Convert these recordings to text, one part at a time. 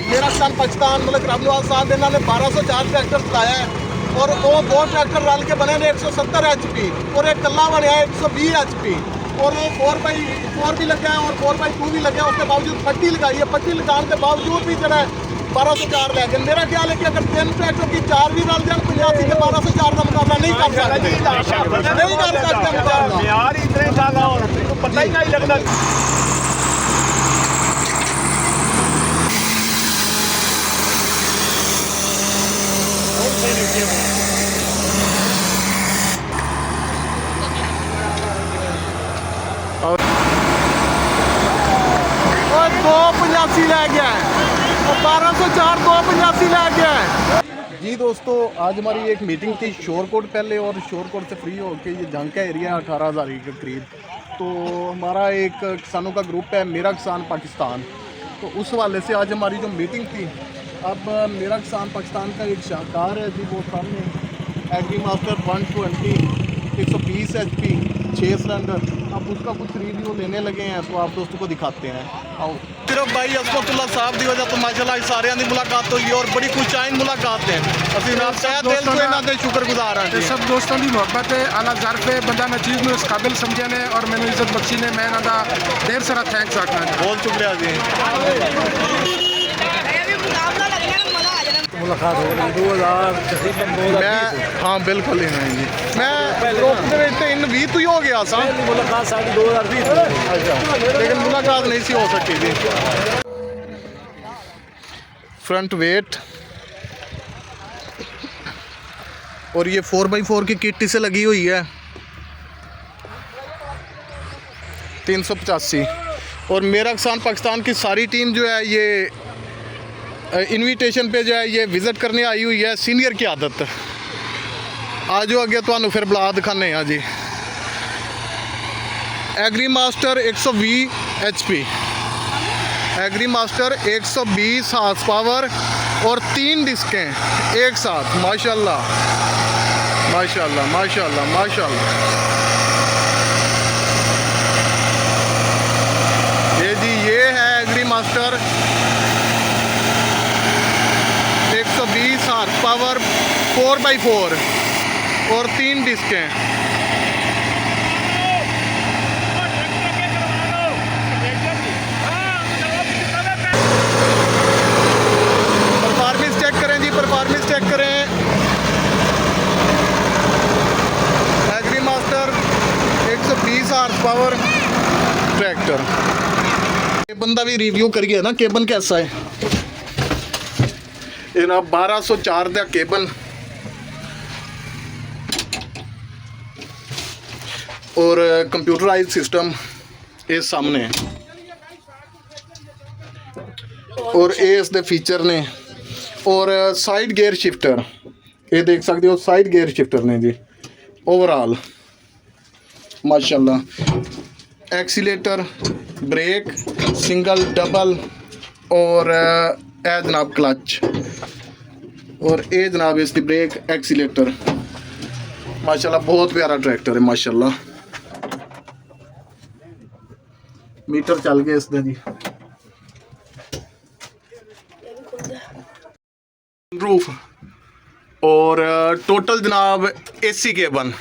मेरा किसान पाकिस्तान मतलब रामनवाज साहब इन्हों ने 1204 ट्रैक्टर चलाया है और वो 2 ट्रैक्टर रल के बने ने 170 HP और एक कला बनया 120 HP और वो 4x4 भी लगा है और 4x2 भी लगा है। उसके बावजूद पट्टी लगाई है, पट्टी लगाने के बावजूद भी जो है 1204 ले गए। मेरा ख्याल है कि अगर 3 ट्रैक्टर की 4 भी रल जाए 85 के 1204 का मुकाबला नहीं कर सकते, नहीं कर सकते मुकाबला। यार इतने ज्यादा और पता ही नहीं लगता। और 285 ले गया है और 1204 285 ले गया है। जी दोस्तों, आज हमारी एक मीटिंग थी शोरकोट पहले और शोरकोट से फ्री होकर ये जंग का एरिया 18,000 के करीब। तो हमारा एक किसानों का ग्रुप है मेरा किसान पाकिस्तान, तो उस हवाले से आज हमारी जो मीटिंग थी, अब मेरा किसान पाकिस्तान का एक शाहकार है जी, वो सामने एग्री मास्टर 120 120 HP 6 सिलेंडर, अब उसका कुछ रिव्यू लेने लगे हैं, तो आप दोस्तों को दिखाते हैं। आओ। सिर्फ भाई असमतुल्ला साहब की वजह तो माशाल्लाह सारे की मुलाकात हुई और बड़ी खुशाइन मुलाकात है। असं दिल तो इन्हों के शुक्रगुजार हाँ। सब दोस्तों की मुहब्बत है, आला ज़रफ़ बंदा मैं चीज़ में उस काबिल समझे ने और मैंने इज्जत बख्शी ने, मैं इन्हों का ढेर सारा थैंक्स आखना। बहुत शुक्रिया जी। मुलाकात हो गई 2000 तकरीबन 2020 मैं हाँ बिल्कुल ही नहीं जी, मैं ग्रुप के इन 20 तो ही हो गया सा मुलाकात साड़ी 2020 अच्छा, लेकिन मुलाकात नहीं सी हो सकती थी। फ्रंट वेट और ये 4x4 की किट से लगी हुई है 385 और मेरा किसान पाकिस्तान की सारी टीम जो है ये इनविटेशन पे जो है ये विज़िट करने आई हुई है। सीनियर की आदत आज जो अगे तो फिर बुला दिखाने हैं जी। Agri master 120 HP, agri master 120 horse power और 3 डिस्कें एक साथ। माशाल्लाह माशाल्लाह माशाल्लाह माशाल्लाह। ये जी ये है agree master 120 horse power 4x4 और 3 डिस्कें। परफॉर्मेंस चेक करें जी, परफॉर्मेंस चेक करें। Agri master 120 horse power tractor. Cabin का भी रिव्यू करिए ना, केबन कैसा है। ये ना 1204 का केबन और कंप्यूटराइज सिस्टम ये सामने है और ये इसके फीचर ने और साइड गेयर शिफ्टर ये देख सकते हो, साइड गेयर शिफ्टर ने जी। ओवरऑल माशाल्लाह एक्सीलेटर, ब्रेक, सिंगल, डबल और ए जनाब क्लच और ए जनाब इसकी ब्रेक, एक्सीलेटर। माशाल्लाह बहुत प्यारा ट्रैक्टर है माशाल्लाह। मीटर चल गया इसका जी। रूफ और टोटल जनाब AC केबन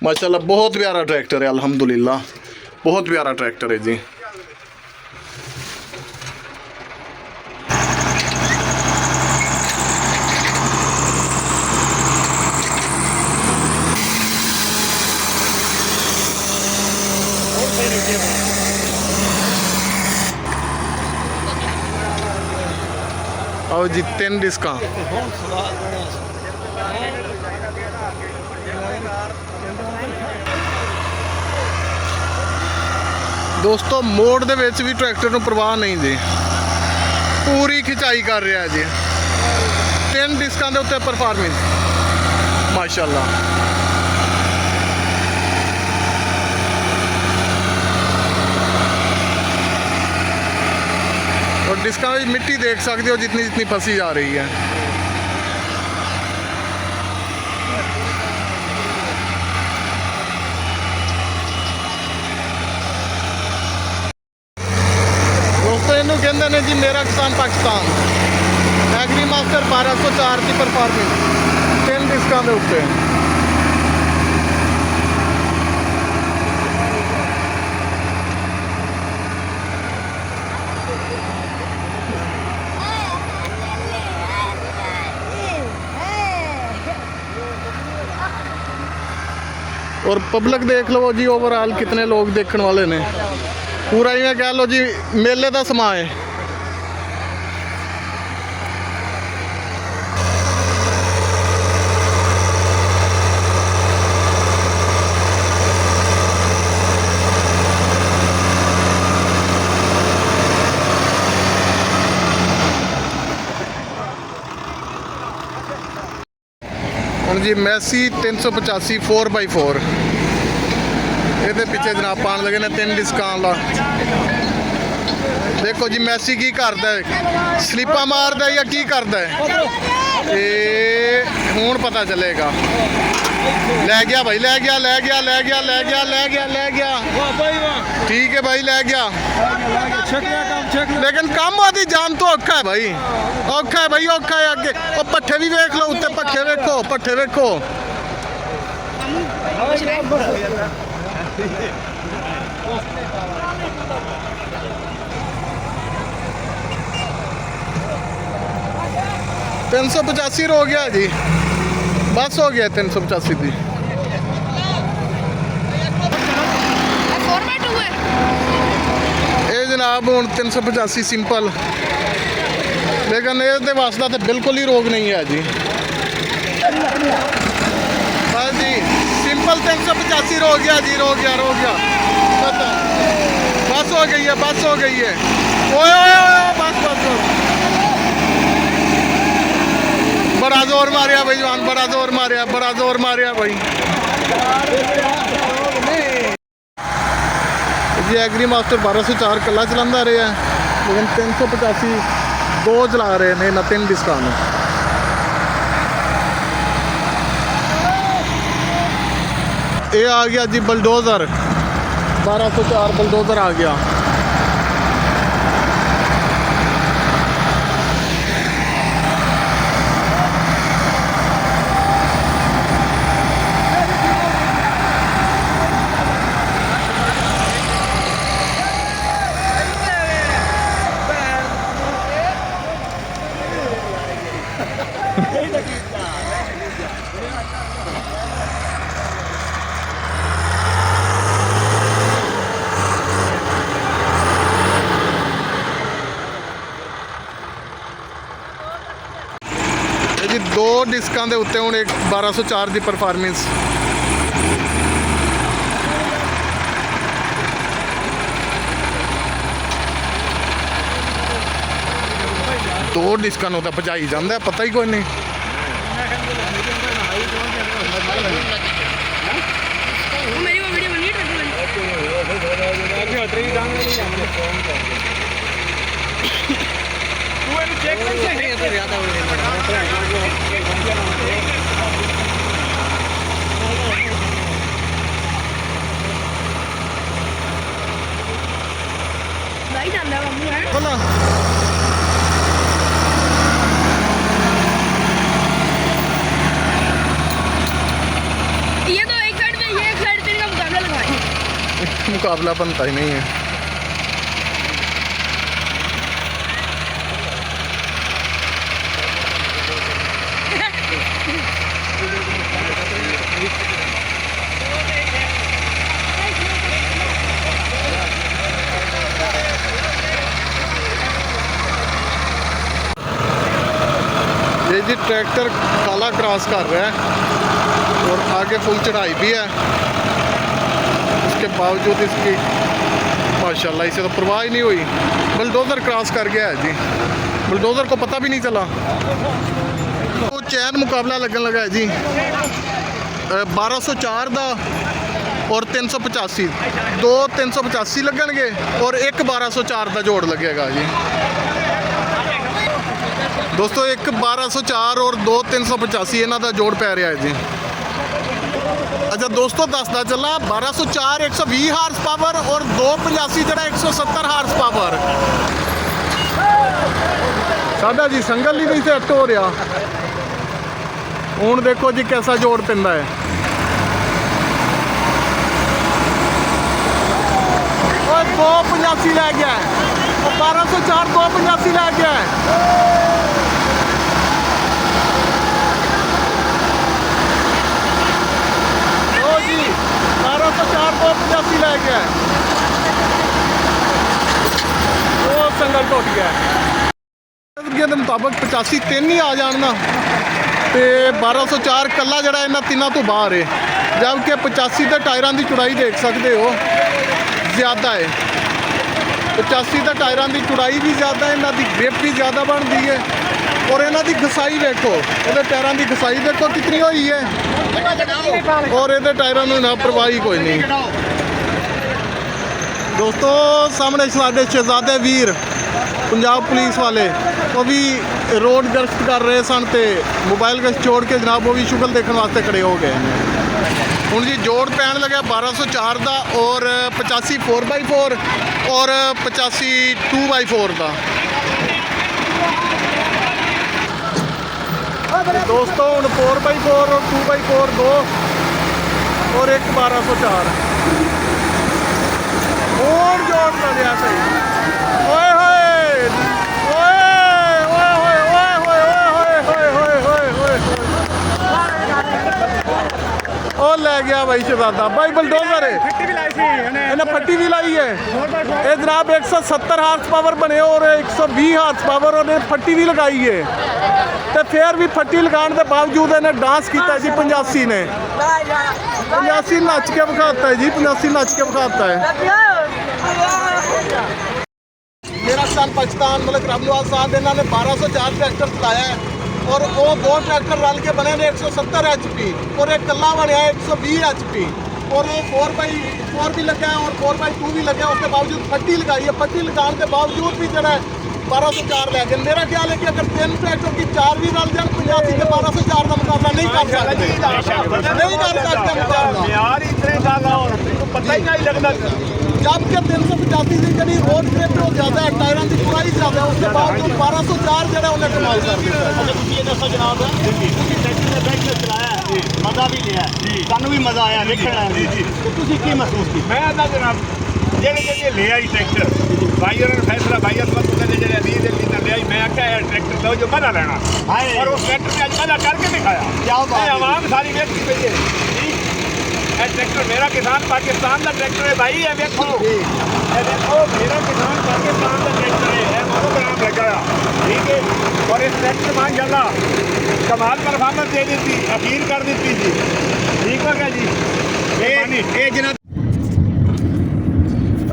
माशाल्लाह बहुत प्यारा ट्रैक्टर है अल्हम्दुलिल्लाह, बहुत प्यारा ट्रैक्टर है जी। और जी 3 डिस्का दोस्तों मोड़ दे विच भी ट्रैक्टर नूं परवाह नहीं जी, पूरी खिंचाई कर रहा है जी। 3 डिस्कां दे उत्ते परफॉर्मेंस माशाल्लाह। और डिस्का में मिट्टी देख सकते हो जितनी जितनी फंसी जा रही है। ਕਹਿੰਦੇ ਨੇ ਜੀ ਮੇਰਾ ਕਿਸਾਨ ਪਾਕਿਸਤਾਨ। ਐਗਰੀ ਮਾਸਟਰ 1204 ਦੀ ਪਰਫਾਰਮੈਂਸ 3 ਡਿਸਕਾਂ ਦੇ ਉੱਤੇ। और पब्लिक देख लो जी ओवरऑल कितने लोग देखने वाले ने। पूरा इवें कह लो जी मेले का समा है। ਹੁਣ ਜੀ ਮੈਸੀ 385 4x4 ਇਹਦੇ ਪਿੱਛੇ ਜਨਾਬ ਪਾਣ ਲੱਗੇ ਨੇ 3 ਡਿਸਕਾਂ ਲਾ। ਦੇਖੋ ਜੀ ਮੈਸੀ ਕੀ ਕਰਦਾ ਹੈ, ਸਲਿੱਪਾਂ ਮਾਰਦਾ ਜਾਂ ਕੀ ਕਰਦਾ ਹੈ, ਇਹ ਹੁਣ ਪਤਾ ਚੱਲੇਗਾ। ਲੈ ਗਿਆ ਭਾਈ, ਲੈ ਗਿਆ ਲੈ ਗਿਆ ਲੈ ਗਿਆ ਲੈ ਗਿਆ ਲੈ ਗਿਆ ਲੈ ਗਿਆ। ठीक है भाई, लै गया। लेकिन काम आदि जान तो औखा है भाई, औखा है भाई, औखा है। अगे और पट्ठे भी वेख लो, उत्ते पट्ठे वेखो, पट्ठे वेखो। तीन सौ 85 हो गया जी, बस हो गया 385 दी। जनाब हूँ 385 सिंपल, लेकिन ये वास्ता तो बिल्कुल ही रोक नहीं है जी। बस जी सिंपल 385 रो गया जी, रो गया रो गया। बस हो गई है, बस हो गई है। ओए ओए ओए बस बस बस। बड़ा जोर मारिया भाई जवान, बड़ा जोर मारिया, बड़ा जोर मारिया भाई जी। एग्री मास्टर 1204 कला चला रहे हैं, लेकिन 385 दो चला रहे हैं ना 3 डिस्कां। ये आ गया जी बुलडोज़र 1204 बुलडोज़र आ गया। जी 2 डिस्कां दे उत्ते हुण एक 1204 दी परफॉर्मेंस। दो डिस्कां नूं तां भजाई जांदा, पता ही कोई नहीं। मेरी वो वीडियो बनी भाई जाना मम्मी है बोला ये तो एक साइड में, ये एक साइड तेरे का मुकाबला लगाए। मुकाबला बनता ही नहीं है। ये जी ट्रैक्टर काला क्रॉस कर रहा है और आगे फुल चढ़ाई भी है, उसके बावजूद इसकी माशाल्लाह इसे तो परवाह ही नहीं हुई। बुलडोज़र क्रॉस कर गया है जी, बुलडोज़र को पता भी नहीं चला। तो चैन मुकाबला लगन लगा है जी 1204 का और 385, 2 385 लगनगे और एक 1204 का जोड़ लगेगा जी। दोस्तों एक 1204 और 2 385 इन्हों का जोड़ पै रहा है जी। अच्छा दोस्तों दसदा चला 1204 120 हार्स पावर और 285 जरा 170 हार्स पावर। ਸਾਡਾ ਜੀ ਸੰਗਲ ਨਹੀਂ ਵੀ ਸੈੱਟ ਹੋ ਰਿਹਾ। ਹੁਣ ਦੇਖੋ ਜੀ ਕਿਹਦਾ ਜੋੜ ਪੈਂਦਾ ਹੈ। ਓਏ 285 ਲੈ ਗਿਆ, 1204 285 ਲੈ ਗਿਆ। ਓ ਜੀ 1204 285 ਲੈ ਗਿਆ। ਉਹ ਸੰਗਲ ਟੁੱਟ ਗਿਆ। ਦੇ ਮੁਤਾਬਕ 85 ਤਿੰਨ ਹੀ ਆ ਜਾਣ ਨਾ ਤੇ 1204 ਕੱਲਾ ਜਿਹੜਾ ਇਹਨਾਂ ਤਿੰਨਾਂ ਤੋਂ ਬਾਹਰ ਹੈ। ਜਦਕਿ 85 ਦੇ ਟਾਇਰਾਂ ਦੀ ਚੌੜਾਈ ਦੇਖ ਸਕਦੇ ਹੋ ਜ਼ਿਆਦਾ ਹੈ। 85 ਦੇ ਟਾਇਰਾਂ ਦੀ ਚੌੜਾਈ ਵੀ ਜ਼ਿਆਦਾ ਹੈ, ਇਹਨਾਂ ਦੀ ਗ੍ਰਿਪ ਵੀ ਜ਼ਿਆਦਾ ਬਣਦੀ ਹੈ ਔਰ ਇਹਨਾਂ ਦੀ ਘਸਾਈ ਵੇਖੋ, ਇਹਦੇ ਟਾਇਰਾਂ ਦੀ ਘਸਾਈ ਦੇਖੋ ਕਿੰਨੀ ਹੋਈ ਹੈ ਔਰ ਇਹਦੇ ਟਾਇਰਾਂ ਨੂੰ ਨਾ ਪਰਵਾਹੀ ਕੋਈ ਨਹੀਂ। ਦੋਸਤੋ ਸਾਹਮਣੇ ਸਾਡੇ ਸ਼ਹਿਜ਼ਾਦੇ ਵੀਰ ਪੰਜਾਬ ਪੁਲਿਸ ਵਾਲੇ ਉਹ ਵੀ ਰੋਡ ਗਸ਼ਤ ਕਰ ਰਹੇ ਸਨ ਤੇ ਮੋਬਾਈਲ ਗਸ਼ਤ ਛੋੜ ਕੇ ਜਨਾਬ ਉਹ ਵੀ ਸ਼ੁਗਲ ਦੇਖਣ ਵਾਸਤੇ ਖੜੇ ਹੋ ਗਏ ਨੇ। ਹੁਣ ਜੀ ਜੋੜ ਪੈਣ ਲੱਗਿਆ 1204 ਦਾ ਔਰ 85 4x4 ਔਰ 85 2x4 ਦਾ। ਦੋਸਤੋ ਹੁਣ 4x4 ਔਰ 2x4 ਦੋ ਔਰ ਇੱਕ 1204 ਹੋਰ ਜੋੜ ਲੱਗਿਆ ਸਹੀ। ਓਏ ਹੋਏ ਓਏ ਓਏ ਹੋਏ ਓਏ ਹੋਏ ਹੋਏ ਹੋਏ ਹੋਏ ਹੋਏ ਉਹ ਲੈ ਗਿਆ ਬਾਈ ਸ਼ਹਜ਼ਾਦਾ ਬਾਈ ਬਲਡੋਜ਼ਰ ਹੈ। ਇਹਨੇ ਪੱਟੀ ਵੀ ਲਾਈ ਹੈ। ਇਹ ਜਨਾਬ 170 ਹਾਰਸ ਪਾਵਰ ਬਣੇ ਔਰ 120 ਹਾਰਸ ਪਾਵਰ ਉਹਨੇ ਫੱਟੀ ਵੀ ਲਗਾਈ ਹੈ ਤੇ ਫਿਰ ਵੀ ਫੱਟੀ ਲਗਾਉਣ ਦੇ ਬਾਵਜੂਦ ਇਹਨੇ ਡਾਂਸ ਕੀਤਾ ਜੀ 85 ਨੇ। 85 ਨੱਚ ਕੇ ਵਿਖਾਤਾ ਹੈ ਜੀ, 85 ਨੱਚ ਕੇ ਵਿਖਾਤਾ ਹੈ। मेरा सन पाकिस्तान मतलब रामनवाज साहब इन्होंने 1204 ट्रैक्टर चलाया है और वो दो ट्रैक्टर रल के बने ने 170 HP और एक कला बनया 120 HP और वो 4x4 भी लगा है और 4x2 भी लगा है। उसके बावजूद पट्टी लगाई है, पट्टी लगाने के बावजूद भी जरा 1204 ले गए। मेरा ख्याल है कि अगर 3 ट्रैक्टर की 4 भी रल जाए 85 के 1204 का मुकाबला नहीं कर सकते, नहीं कर सकते मुकाबला यार इतने ज्यादा और पता ही नहीं लगता। जबकि 385 की जी रोड ट्रिप ज़्यादा है, टायरों की चौड़ाई ज़्यादा है, उसके बावजूद 1204 जो उन्हें कमाल कर दिया। ये दसो जनाब ट्रैक्टर ने बैठ के चलाया है, मजा भी लिया सानू भी मजा आया देखना तो तुसी की महसूस की? मैं आता जनाब ਜਿਹੜੇ ਲੈ ਆਈ ਟਰੈਕਟਰ ਭਾਈ ਉਹਨਾਂ ਨੇ ਫੈਸਲਾ ਭਾਈ ਅਸਮਤ ਕਹਿੰਦੇ ਜਿਹੜੇ ਅਦੀਦ ਅਲੀ ਨੇ ਲੈ ਆਈ। ਮੈਂ ਆਖਿਆ ਇਹ ਟਰੈਕਟਰ ਲਓ ਜੋ ਮਜ਼ਾ ਲੈਣਾ ਔਰ ਉਸ ਟਰੈਕਟਰ ਨੇ ਅੱਜ ਮਜ਼ਾ ਕਰਕੇ ਦਿਖਾਇਆ। ਕੀ ਬਾਤ ਹੈ, ਆਵਾਮ ਸਾਰੀ ਵੇਖਦੀ ਪਈ ਹੈ। ਇਹ ਟਰੈਕਟਰ ਮੇਰਾ ਕਿਸਾਨ ਪਾਕਿਸਤਾਨ ਦਾ ਟਰੈਕਟਰ ਹੈ ਭਾਈ। ਇਹ ਵੇਖੋ ਇਹ ਦੇਖੋ ਮੇਰਾ ਕਿਸਾਨ ਪਾਕਿਸਤਾਨ ਦਾ ਟਰੈਕਟਰ ਹੈ। ਇਹ ਮੋਨੋਗ੍ਰਾਮ ਲੱਗਾ ਠੀਕ ਹੈ ਔਰ ਇਸ ਟਰੈਕਟਰ ਮਾਸ਼ਾਅੱਲਾ ਕਮਾਲ ਪਰਫਾਰਮੈਂਸ ਦੇ ਦਿੱਤੀ, ਅਖੀਰ ਕਰ ਦਿੱਤੀ ਜੀ। ਠੀਕ ਹੋ ਗਿਆ ਜੀ। ਇਹ ਜਨਾਬ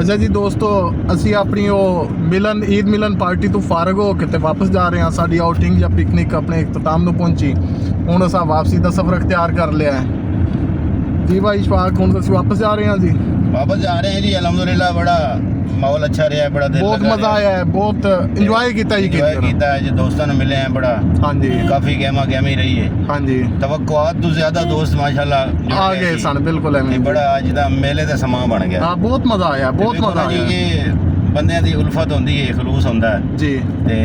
ਅੱਛਾ ਜੀ ਦੋਸਤੋ ਅਸੀਂ ਆਪਣੀ ਉਹ ਮਿਲਨ ਈਦ ਮਿਲਨ ਪਾਰਟੀ ਤੋਂ ਫਾਰਗ ਹੋ ਕੇ ਤੇ ਵਾਪਸ ਜਾ ਰਹੇ ਹਾਂ। ਸਾਡੀ ਆਊਟਿੰਗ ਜਾਂ ਪਿਕਨਿਕ ਆਪਣੇ ਇਖਤਤਾਮ ਨੂੰ ਪਹੁੰਚੀ। ਹੁਣ ਅਸੀਂ ਵਾਪਸੀ ਦਾ ਸਫ਼ਰ ਅਖਤਿਆਰ ਕਰ ਲਿਆ ਹੈ ਜੀ ਭਾਈ ਇਸ਼ਫਾਕ। ਹੁਣ ਅਸੀਂ ਵਾਪਸ ਜਾ ਰਹੇ ਹਾਂ ਜੀ, वापस जा रहे हैं जी। अल्हम्दुलिल्लाह बड़ा माहौल अच्छा रहा है, बड़ा दिल बहुत लगा मजा रहा आया है, बहुत इंजॉय किया जी। इंजॉय किया है जो दोस्तों ने मिले हैं बड़ा हाँ जी, काफी गहमा गहमी रही है। हाँ जी, तवक्कुआत तो ज्यादा दोस्त माशाल्लाह जुड़ आ गए गए सी। सन बिल्कुल ते एवं बड़ा अज दा मेले दा समा बन गया। हाँ बहुत मजा आया, बहुत देखो मजा ना जी आया ये बंदियां दी उल्फत होंदी है, खलूस होंदा है जी। ते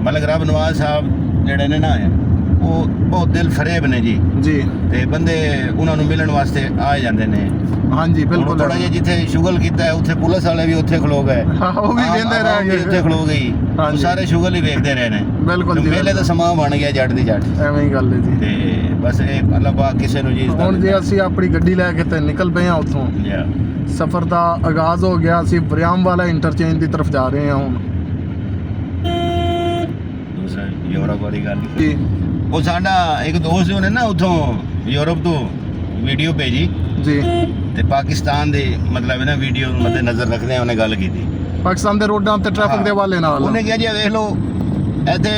मलक रब नवाज साहब ਜਿਹੜੇ ਨੇ ਨਾ ਉਹ ਬਹੁਤ ਦਿਲ ਫਰੇਬ ਨੇ ਜੀ जी ਤੇ ਬੰਦੇ ਉਹਨਾਂ ਨੂੰ ਮਿਲਣ ਵਾਸਤੇ ਆ ਜਾਂਦੇ ਨੇ। हाँ जी बिल्कुल। ਥੋੜਾ ਜਿਹਾ ਜਿੱਥੇ ਸ਼ੁਗਲ ਕੀਤਾ ਹੈ ਉੱਥੇ ਪੁਲਿਸ ਵਾਲੇ ਵੀ ਉੱਥੇ ਖਲੋ ਗਏ। हाँ वो भी वेंदे रह ਵੀ ਉੱਥੇ गए ਖਲੋ ਗਈ। हाँ जी। ਸਾਰੇ ਸ਼ੁਗਲ ਹੀ ਵੇਖਦੇ ਰਹੇ ਨੇ। बिल्कुल जी, ਮੇਲੇ ਦਾ ਸਮਾਂ ਬਣ ਗਿਆ ਜੱਟ ਦੀ ਜੱਟ ਐਵੇਂ ਹੀ ਗੱਲ ਹੈ ਜੀ। ਤੇ ਬਸ ਇਹ ਅੱਲਾਹ ਪਾਕ ਕਿਸੇ ਨੂੰ ਜੀ ਹੁਣ ਜੇ ਅਸੀਂ ਆਪਣੀ ਗੱਡੀ ਲੈ ਕੇ ਤੇ ਨਿਕਲ ਪਏ ਹਾਂ ਉੱਥੋਂ, ਸਫ਼ਰ ਦਾ ਆਗਾਜ਼ ਹੋ ਗਿਆ। ਅਸੀਂ ਬਰਿਆਮ ਵਾਲਾ ਇੰਟਰਚੇਂਜ ਦੀ ਤਰਫ ਜਾ ਰਹੇ ਹਾਂ ਹੁਣ ਦੂਸਰਾ ਯੂਰਪ ਵਾਲੀ ਗੱਲ ਜੀ। ਉਹ ਸਾਡਾ ਇੱਕ ਦੋਸਤ ਉਹਨੇ ਨਾ ਉੱਥੋਂ ਯੂਰਪ ਤੋਂ ਵੀਡੀਓ ਭੇਜੀ ਜੀ ਤੇ ਪਾਕਿਸਤਾਨ ਦੇ ਮਤਲਬ ਨਾ ਵੀਡੀਓ ਨੂੰ ਮੱਦੇ ਨਜ਼ਰ ਰੱਖਦੇ ਉਹਨੇ ਗੱਲ ਕੀਤੀ ਪਾਕਿਸਤਾਨ ਦੇ ਰੋਡਾਂ ਤੇ ਟ੍ਰੈਫਿਕ ਦੇ ਹਵਾਲੇ ਨਾਲ। ਉਹਨੇ ਕਿਹਾ ਜੀ ਵੇਖ ਲਓ ਇੱਥੇ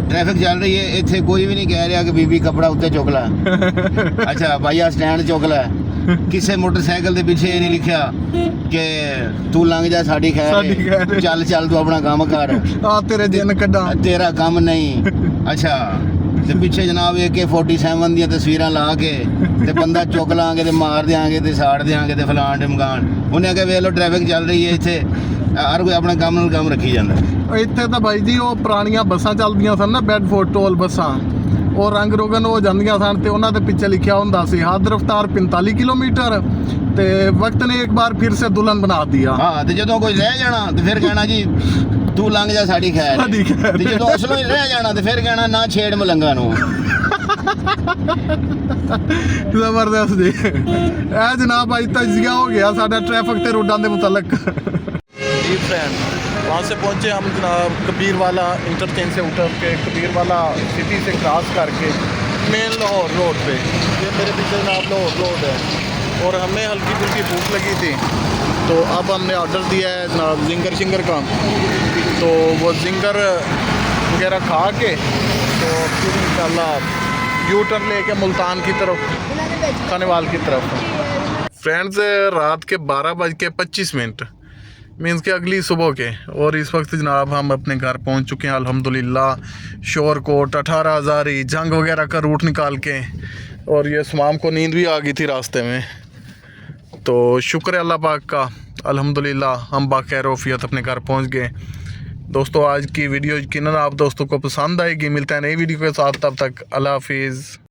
ਟ੍ਰੈਫਿਕ ਚੱਲ ਰਹੀ ਹੈ, ਇੱਥੇ ਕੋਈ ਵੀ ਨਹੀਂ ਕਹਿ ਰਿਹਾ ਕਿ ਬੀਬੀ ਕਪੜਾ ਉੱਤੇ ਚੁੱਕ ਲੈ। ਅੱਛਾ ਭਾਈਆ ਸਟੈਂਡ ਚੁੱਕ ਲੈ। ਕਿਸੇ ਮੋਟਰਸਾਈਕਲ ਦੇ ਪਿੱਛੇ ਇਹ ਨਹੀਂ ਲਿਖਿਆ ਕਿ ਤੂੰ ਲੰਘ ਜਾ ਸਾਡੀ ਸਾਡੀ ਖੈਰ ਖੈਰ। ਚੱਲ ਚੱਲ ਤੂੰ ਆਪਣਾ ਕੰਮ ਕਰ, ਆ ਤੇਰੇ ਦਿਨ ਕੱਢਾਂ। ਤੇਰਾ ਕੰਮ ਨਹੀਂ। ਅੱਛਾ ਤੇ ਪਿੱਛੇ ਜਨਾਬ AK-47 ਦੀਆਂ ਤਸਵੀਰਾਂ ਲਾ ਕੇ ਤੇ ਬੰਦਾ ਚੁੱਕ ਲਾਂਗੇ ਤੇ ਮਾਰ ਦਿਆਂਗੇ ਤੇ ਸਾੜ ਦਿਆਂਗੇ ਤੇ ਫਲਾਣ ਢਮਕਾਣ। ਉਹਨੇ ਆ ਕੇ ਵੇਖ ਲਓ ਟ੍ਰੈਫਿਕ ਚੱਲ ਰਹੀ ਹੈ ਇੱਥੇ ਹਰ ਕੋਈ ਆਪਣੇ ਕੰਮ ਨਾਲ ਕੰਮ ਰੱਖੀ ਜਾਂਦਾ। ਇੱਥੇ ਤਾਂ ਬਾਈ ਜੀ ਉਹ ਪੁਰਾਣੀਆਂ ਬੱਸਾਂ ਚੱਲਦੀਆਂ ਸਨ ਨਾ, ਬੈਡਫੋਰਡ ਟੋਲ ਬੱਸਾਂ, ਉਹ ਰੰਗ ਰੋਗਨ ਹੋ ਜਾਂਦੀਆਂ ਸਨ ਤੇ ਉਹਨਾਂ ਦੇ ਪਿੱਛੇ ਲਿਖਿਆ ਹੁੰਦਾ ਸੀ ਹੱਦ ਰਫ਼ਤਾਰ 45 ਕਿਲੋਮੀਟਰ ਤੇ ਵਕਤ ਨੇ ਇੱਕ ਵਾਰ ਫਿਰ ਸੇ ਦੁਲਹਨ ਬਣਾ ਦਿਆ। ਹਾਂ, ਤੇ ਜਦੋਂ ਕੋਈ ਰਹਿ ਜਾਣਾ ਤੇ ਫਿਰ ਕਹਿਣਾ ਜੀ ਤੂੰ ਲੰਘ ਜਾ ਸਾਡੀ ਖੈਰ ਹੈ। ਸਾਡੀ ਖੈਰ ਤੇ ਜਦੋਂ ਅਸਲੋਂ ਹੀ ਰਹਿ ਜਾਣਾ ਤੇ ਫਿਰ ਕਹਿਣਾ ਨਾ ਛੇੜ ਮਲੰਗਾ ਨੂੰ। ਜ਼ਬਰਦਸਤ ਜੀ। ਇਹ ਜਨਾਬ ਅੱਜ ਤਜਜ਼ੀਆ ਹੋ ਗਿਆ ਸਾਡਾ ट्रैफिक ਤੇ रोडां ਦੇ मुतलक। जी फ्रेंड, वहाँ से पहुँचे हम जनाब कबीरवाला इंटरचेंज से उतर के कबीरवाला सिटी से क्रॉस करके मेन लाहौर रोड पे, ये मेरे पीछे जनाब लाहौर रोड है और हमें हल्की फुल्की भूख लगी थी तो अब हमने ऑर्डर दिया है जनाब जिंगर शिंगर का, तो वो जिंगर वगैरह खा के तो फिर इंशाल्लाह यू टर्न लेके मुल्तान की तरफ, खानेवाल की तरफ। फ्रेंड्स, रात के 12:25 मीन्स के अगली सुबह के, और इस वक्त जनाब हम अपने घर पहुंच चुके हैं अल्हम्दुलिल्लाह। शोरकोट 18 हज़ारी जंग वगैरह का रूट निकाल के, और ये सुमाम को नींद भी आ गई थी रास्ते में, तो शुक्र है अल्लाह पाक का, अल्हम्दुलिल्लाह हम बाखैर वफियत अपने घर पहुंच गए। दोस्तों, आज की वीडियो यकीनन आप दोस्तों को पसंद आएगी। मिलते हैं नई वीडियो के साथ, तब तक अल्लाह हाफिज़।